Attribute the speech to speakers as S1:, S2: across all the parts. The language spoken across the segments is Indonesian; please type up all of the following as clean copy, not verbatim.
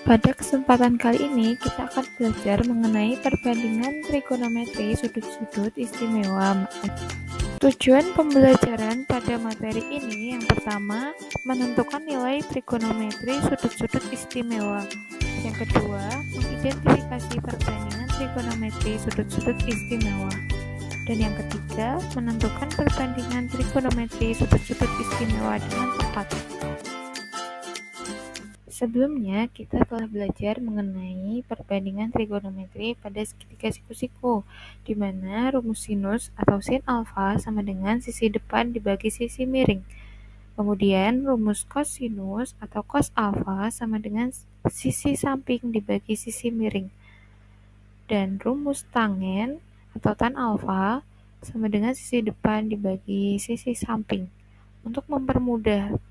S1: Pada kesempatan kali ini, kita akan belajar mengenai perbandingan trigonometri sudut-sudut istimewa. Tujuan pembelajaran pada materi ini yang pertama, menentukan nilai trigonometri sudut-sudut istimewa. Yang kedua, mengidentifikasi perbandingan trigonometri sudut-sudut istimewa. Dan yang ketiga, menentukan perbandingan trigonometri sudut-sudut istimewa dengan tepat. Sebelumnya, kita telah belajar mengenai perbandingan trigonometri pada segitiga siku-siku, di mana rumus sinus atau sin alfa sama dengan sisi depan dibagi sisi miring. Kemudian, rumus kosinus atau cos alfa sama dengan sisi samping dibagi sisi miring. Dan rumus tangen atau tan alfa sama dengan sisi depan dibagi sisi samping. Untuk mempermudah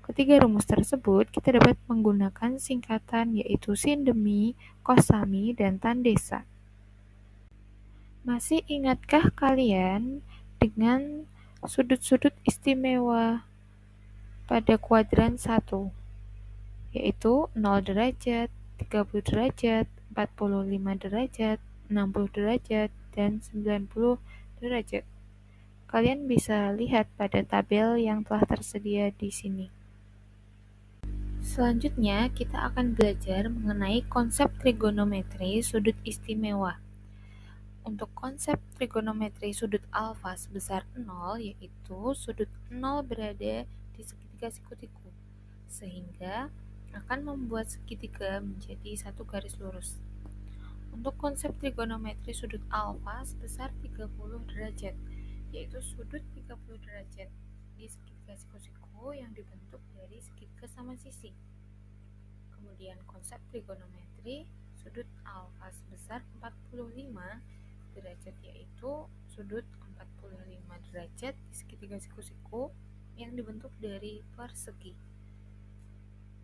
S1: ketiga rumus tersebut, kita dapat menggunakan singkatan yaitu sin demi, cos sami, dan tan desa. Masih ingatkah kalian dengan sudut-sudut istimewa pada kuadran 1, yaitu 0 derajat, 30 derajat, 45 derajat, 60 derajat, dan 90 derajat. Kalian bisa lihat pada tabel yang telah tersedia di sini. Selanjutnya, kita akan belajar mengenai konsep trigonometri sudut istimewa. Untuk konsep trigonometri sudut alfa sebesar 0, yaitu sudut 0 berada di segitiga siku-siku, sehingga akan membuat segitiga menjadi satu garis lurus. Untuk konsep trigonometri sudut alfa sebesar 30 derajat, yaitu sudut 30 derajat di segitiga siku-siku yang dibentuk dari segitiga sama sisi. Kemudian konsep trigonometri sudut alfa sebesar 45 derajat, yaitu sudut 45 derajat di segitiga siku-siku yang dibentuk dari persegi.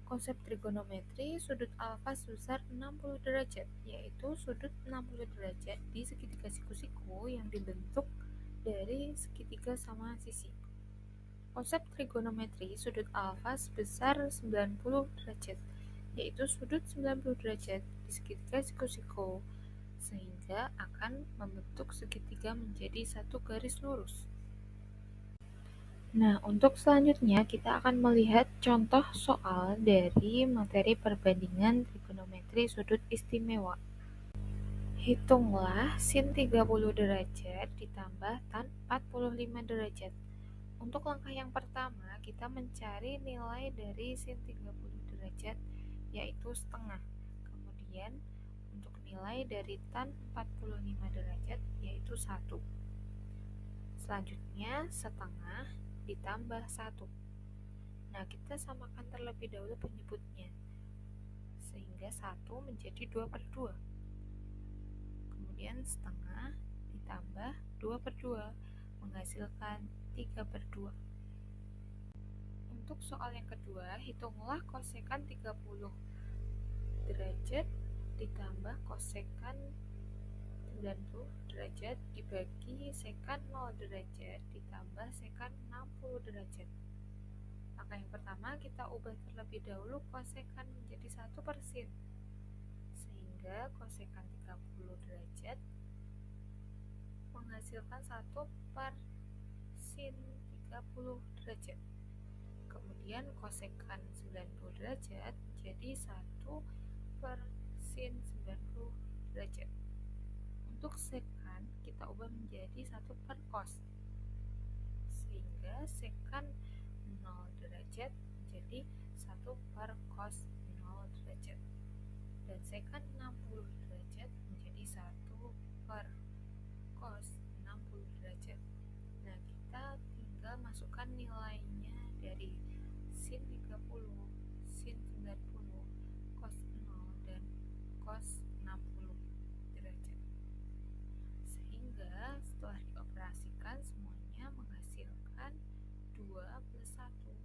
S1: Konsep trigonometri sudut alfa sebesar 60 derajat, yaitu sudut 60 derajat di segitiga siku-siku yang dibentuk dari segitiga sama sisi. Konsep trigonometri sudut alfa sebesar 90 derajat, yaitu sudut 90 derajat di segitiga siku-siku, sehingga akan membentuk segitiga menjadi satu garis lurus. Nah, untuk selanjutnya kita akan melihat contoh soal dari materi perbandingan trigonometri sudut istimewa. Hitunglah sin 30 derajat ditambah tan 45 derajat. Untuk langkah yang pertama, kita mencari nilai dari sin 30 derajat, yaitu setengah. Kemudian, untuk nilai dari tan 45 derajat, yaitu 1. Selanjutnya, setengah ditambah 1. Nah, kita samakan terlebih dahulu penyebutnya, sehingga 1 menjadi 2/2. Kemudian, setengah ditambah 2/2 menghasilkan 3/2. Untuk soal yang kedua, hitunglah kosekan 30 derajat ditambah kosekan 90 derajat dibagi sekan 0 derajat ditambah sekan 60 derajat. Langkah yang pertama, kita ubah terlebih dahulu kosekan menjadi 1/sin, sehingga kosekan 30 derajat menghasilkan 1/sin 30 derajat. Kemudian kosekan 90 derajat jadi 1/sin 90 derajat. Untuk sekan kita ubah menjadi 1/cos, sehingga sekan 0 derajat menjadi 1/cos 0 derajat, dan sekan 60 derajat menjadi 1/cos 60 derajat. Nah, kita tinggal masukkan nilainya dari sin 30, sin 90, cos 0, dan cos 60 derajat. Sehingga setelah dioperasikan semuanya menghasilkan 2 plus 1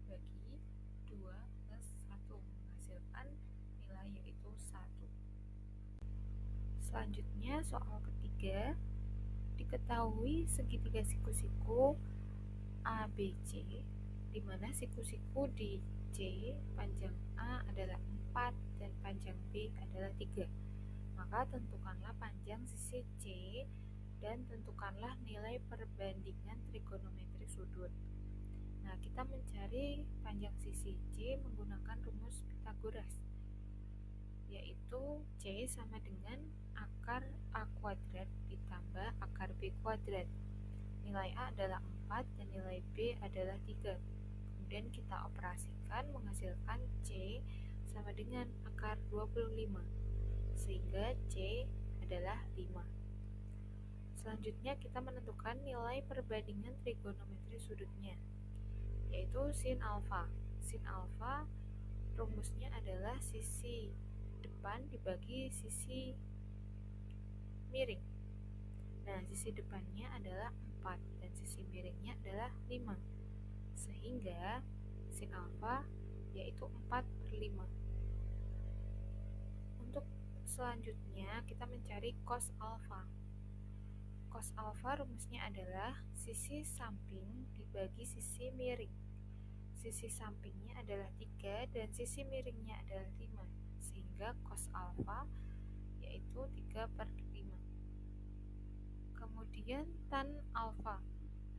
S1: dibagi 2 plus 1 menghasilkan nilai yaitu 1. Selanjutnya soal ketiga, diketahui segitiga siku-siku ABC, di mana siku-siku di C panjang A adalah 4 dan B adalah 3. Maka tentukanlah panjang sisi C dan tentukanlah nilai perbandingan trigonometri sudut. Nah, kita mencari panjang sisi C menggunakan rumus Pythagoras, yaitu C sama dengan akar A kuadrat ditambah akar B kuadrat. Nilai A adalah 4 dan nilai B adalah 3. Kemudian kita operasikan menghasilkan C sama dengan akar 25, sehingga C adalah 5. Selanjutnya kita menentukan nilai perbandingan trigonometri sudutnya, yaitu sin alfa. Sin alfa rumusnya adalah sisi depan dibagi sisi miring. Nah, sisi depannya adalah 4 dan sisi miringnya adalah 5. Sehingga sin alfa yaitu 4/5. Untuk selanjutnya kita mencari cos alfa. Cos alfa rumusnya adalah sisi samping dibagi sisi miring. Sisi sampingnya adalah 3 dan sisi miringnya adalah 5, sehingga cos alfa yaitu 3/5. Kemudian tan alfa.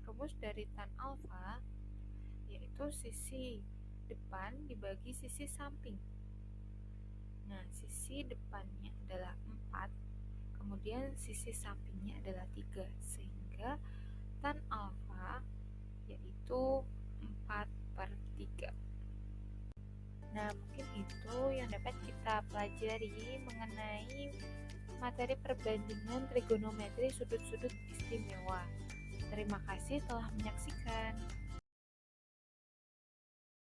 S1: Rumus dari tan alfa yaitu sisi depan dibagi sisi samping. Nah, sisi depannya adalah 4, kemudian sisi sampingnya adalah 3, sehingga tan alfa yaitu 4/3. Nah, mungkin itu yang dapat kita pelajari mengenai materi perbandingan trigonometri sudut-sudut istimewa. Terima kasih telah menyaksikan.